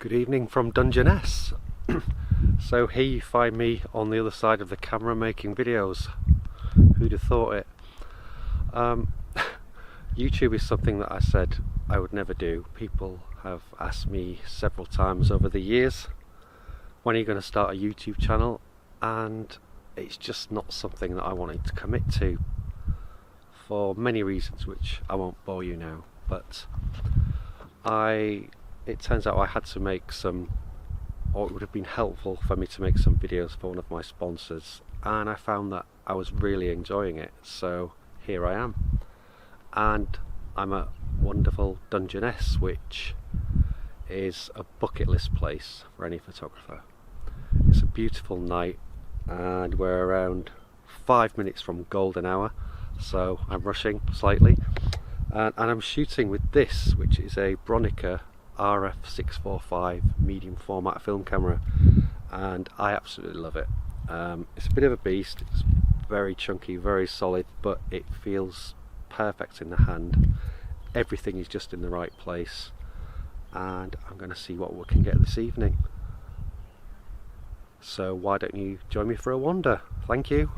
Good evening from Dungeness. So here you find me on the other side of the camera making videos. Who'd have thought it? YouTube is something that I said I would never do. People have asked me several times over the years, when are you going to start a YouTube channel? And it's just not something that I wanted to commit to for many reasons, which I won't bore you now. But it turns out I had to make some, or it would have been helpful for me to make some videos for one of my sponsors, and I found that I was really enjoying it, so here I am. And I'm at wonderful Dungeness, which is a bucket list place for any photographer. It's a beautiful night and we're around 5 minutes from golden hour, so I'm rushing slightly, and I'm shooting with this, which is a Bronica RF645 medium format film camera, and I absolutely love it. It's a bit of a beast. It's very chunky, very solid, but it feels perfect in the hand. Everything is just in the right place, and I'm going to see what we can get this evening. So why don't you join me for a wander? Thank you.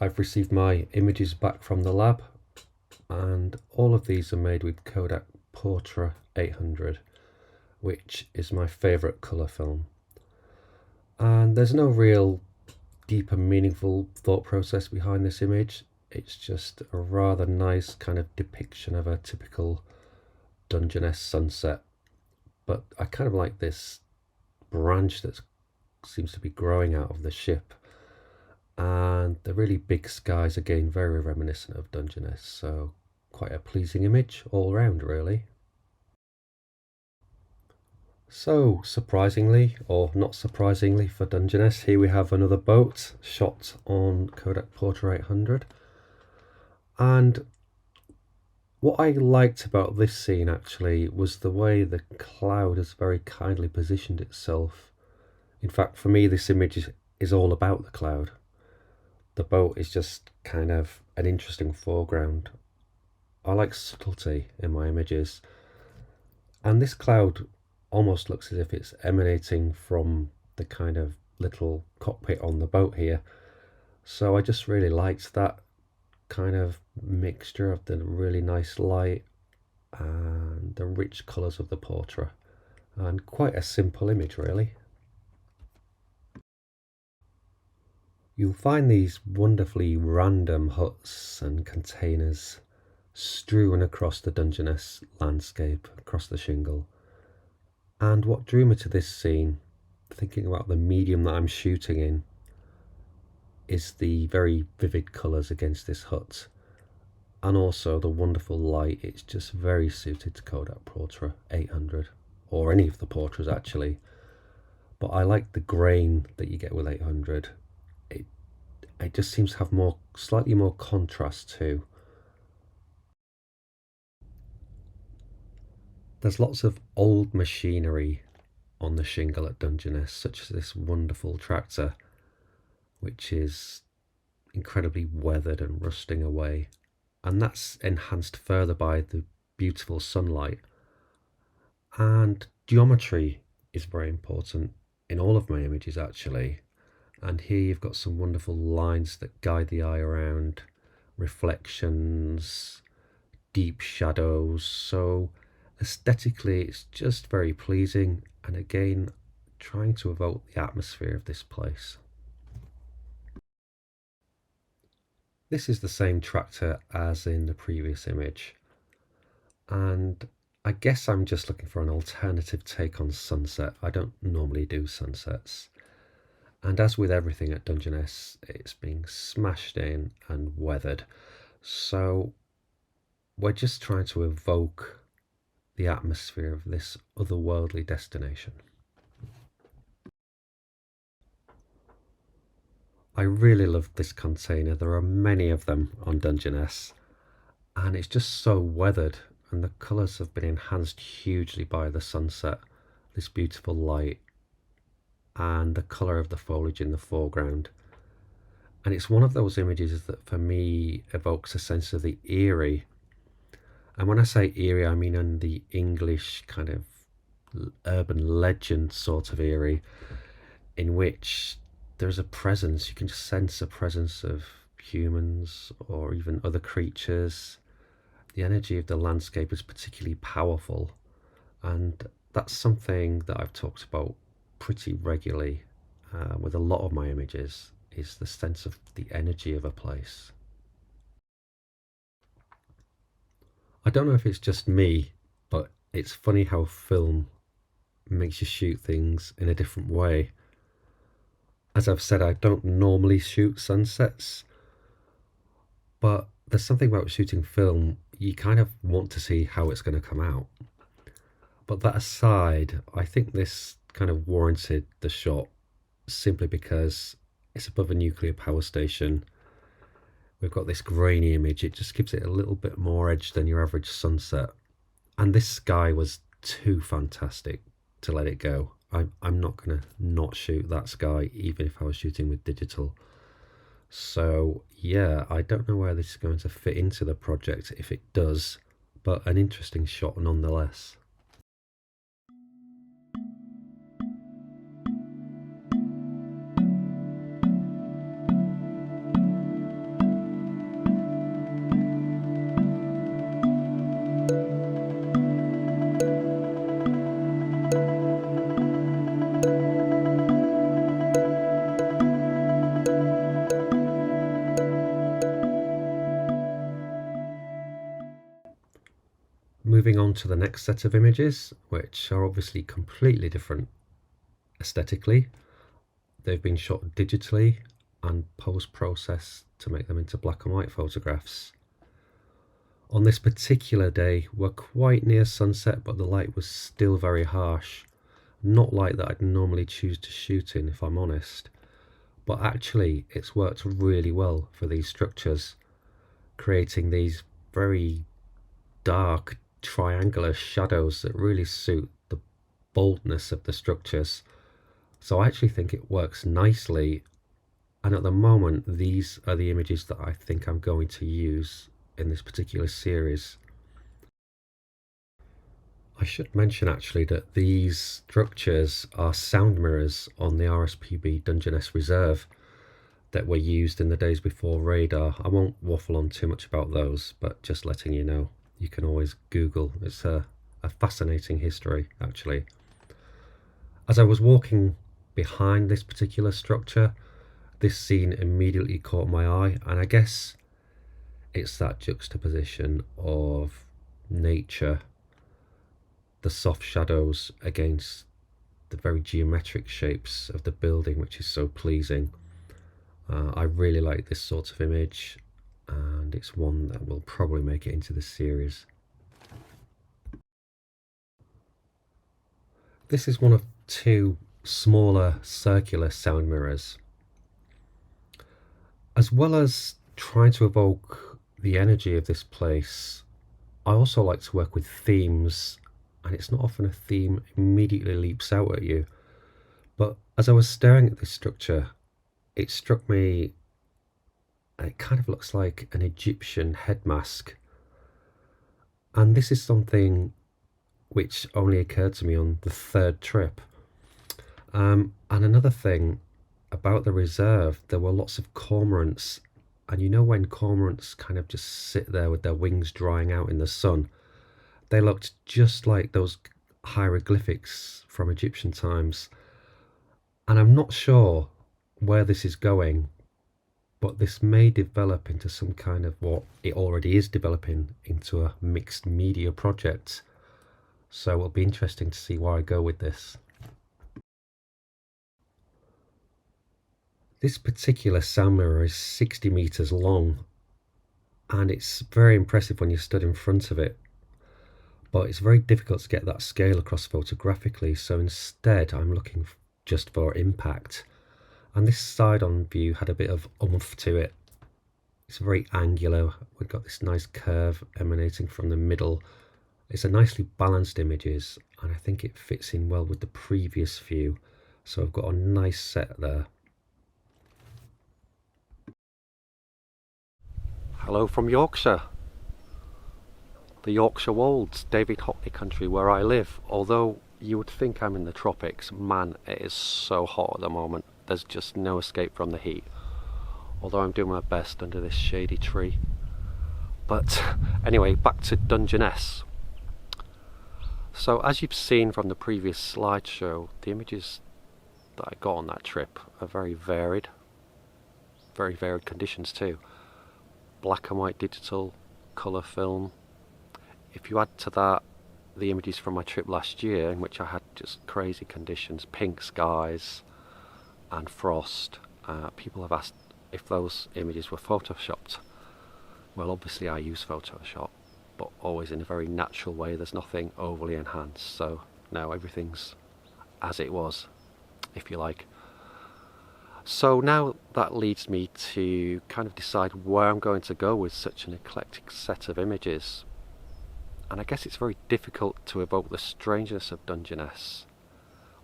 I've received my images back from the lab, and all of these are made with Kodak Portra 800, which is my favourite colour film. And there's no real deep and meaningful thought process behind this image. It's just a rather nice kind of depiction of a typical Dungeness sunset. But I kind of like this branch that seems to be growing out of the ship. And the really big skies, again, very reminiscent of Dungeness, so quite a pleasing image all round, really. So, surprisingly, or not surprisingly for Dungeness, here we have another boat shot on Kodak Portra 800. And what I liked about this scene actually was the way the cloud has very kindly positioned itself. In fact, for me, this image is all about the cloud. The boat is just kind of an interesting foreground. I like subtlety in my images, and this cloud almost looks as if it's emanating from the kind of little cockpit on the boat here. So I just really liked that kind of mixture of the really nice light and the rich colours of the portrait, and quite a simple image really. You'll find these wonderfully random huts and containers strewn across the Dungeness landscape, across the shingle. And what drew me to this scene, thinking about the medium that I'm shooting in, is the very vivid colours against this hut, and also the wonderful light. It's just very suited to Kodak Portra 800, or any of the Portras actually. But I like the grain that you get with 800. It just seems to have slightly more contrast too. There's lots of old machinery on the shingle at Dungeness, such as this wonderful tractor, which is incredibly weathered and rusting away. And that's enhanced further by the beautiful sunlight. And geometry is very important in all of my images actually. And here you've got some wonderful lines that guide the eye around, reflections, deep shadows. So aesthetically it's just very pleasing, and again trying to evoke the atmosphere of this place. This is the same tractor as in the previous image, and I guess I'm just looking for an alternative take on sunset. I don't normally do sunsets. And as with everything at Dungeness, it's being smashed in and weathered. So we're just trying to evoke the atmosphere of this otherworldly destination. I really love this container. There are many of them on Dungeness, and it's just so weathered, and the colours have been enhanced hugely by the sunset, this beautiful light, and the colour of the foliage in the foreground. And it's one of those images that for me evokes a sense of the eerie. And when I say eerie, I mean in the English kind of urban legend sort of eerie, in which there's a presence, you can just sense a presence of humans or even other creatures. The energy of the landscape is particularly powerful, and that's something that I've talked about pretty regularly with a lot of my images, is the sense of the energy of a place. I don't know if it's just me, but it's funny how film makes you shoot things in a different way. As I've said, I don't normally shoot sunsets, but there's something about shooting film, you kind of want to see how it's going to come out. But that aside, I think this kind of warranted the shot simply because it's above a nuclear power station. We've got this grainy image, it just gives it a little bit more edge than your average sunset. And this sky was too fantastic to let it go. I'm not going to not shoot that sky, even if I was shooting with digital. So yeah, I don't know where this is going to fit into the project, if it does, but an interesting shot nonetheless. Moving on to the next set of images, which are obviously completely different aesthetically. They've been shot digitally and post-processed to make them into black and white photographs. On this particular day, we're quite near sunset, but the light was still very harsh. Not light that I'd normally choose to shoot in, if I'm honest. But actually, it's worked really well for these structures, creating these very dark, triangular shadows that really suit the boldness of the structures. So I actually think it works nicely, and at the moment these are the images that I think I'm going to use in this particular series. I should mention actually that these structures are sound mirrors on the RSPB Dungeness Reserve that were used in the days before radar. I won't waffle on too much about those, but just letting you know. You can always Google. It's a fascinating history, actually. As I was walking behind this particular structure, this scene immediately caught my eye, and I guess it's that juxtaposition of nature, the soft shadows against the very geometric shapes of the building, which is so pleasing. I really like this sort of image, and it's one that will probably make it into this series. This is one of two smaller circular sound mirrors. As well as trying to evoke the energy of this place, I also like to work with themes, and it's not often a theme immediately leaps out at you. But as I was staring at this structure, it struck me, it kind of looks like an Egyptian head mask. And this is something which only occurred to me on the third trip. And another thing about the reserve, there were lots of cormorants, and you know when cormorants kind of just sit there with their wings drying out in the sun, they looked just like those hieroglyphics from Egyptian times. And I'm not sure where this is going, but this may develop into some kind of, what it already is developing into, a mixed media project. So it'll be interesting to see where I go with this. This particular sound mirror is 60 meters long, and it's very impressive when you stood in front of it, but it's very difficult to get that scale across photographically, so instead I'm looking just for impact. And this side-on view had a bit of oomph to it. It's very angular. We've got this nice curve emanating from the middle. It's a nicely balanced images, and I think it fits in well with the previous view. So I've got a nice set there. Hello from Yorkshire. The Yorkshire Wolds, David Hockney country where I live. Although you would think I'm in the tropics, man, it is so hot at the moment. There's just no escape from the heat. Although I'm doing my best under this shady tree. But anyway, back to Dungeness. So as you've seen from the previous slideshow, the images that I got on that trip are very varied conditions too. Black and white digital, colour film. If you add to that the images from my trip last year, in which I had just crazy conditions, pink skies and frost, people have asked if those images were photoshopped. Well, obviously I use Photoshop, but always in a very natural way. There's nothing overly enhanced, so no, everything's as it was, if you like. So now that leads me to kind of decide where I'm going to go with such an eclectic set of images. And I guess it's very difficult to evoke the strangeness of Dungeness.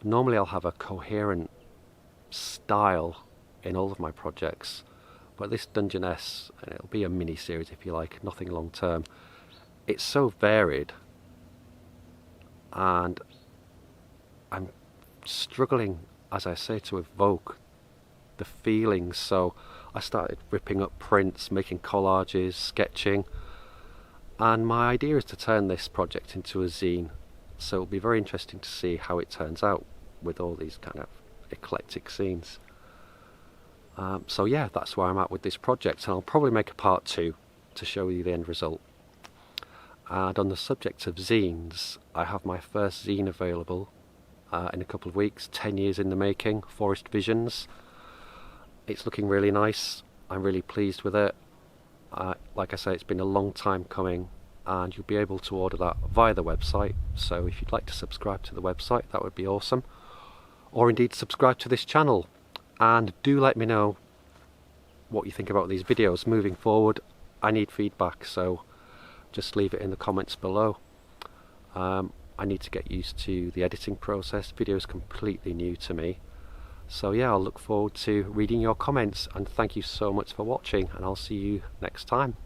Normally I'll have a coherent style in all of my projects, but this Dungeness, and it'll be a mini-series if you like, nothing long-term, it's so varied, and I'm struggling, as I say, to evoke the feelings. So I started ripping up prints, making collages, sketching, and my idea is to turn this project into a zine. So it'll be very interesting to see how it turns out with all these kind of eclectic scenes. So yeah, that's where I'm at with this project, and I'll probably make a part 2 to show you the end result. And on the subject of zines, I have my first zine available in a couple of weeks, 10 years in the making, Forest Visions. It's looking really nice. I'm really pleased with it. Like I say, it's been a long time coming, and you'll be able to order that via the website. So if you'd like to subscribe to the website, that would be awesome. Or indeed subscribe to this channel. And do let me know what you think about these videos moving forward. I need feedback, so just leave it in the comments below. I need to get used to the editing process. Video is completely new to me. So yeah, I'll look forward to reading your comments, and thank you so much for watching, and I'll see you next time.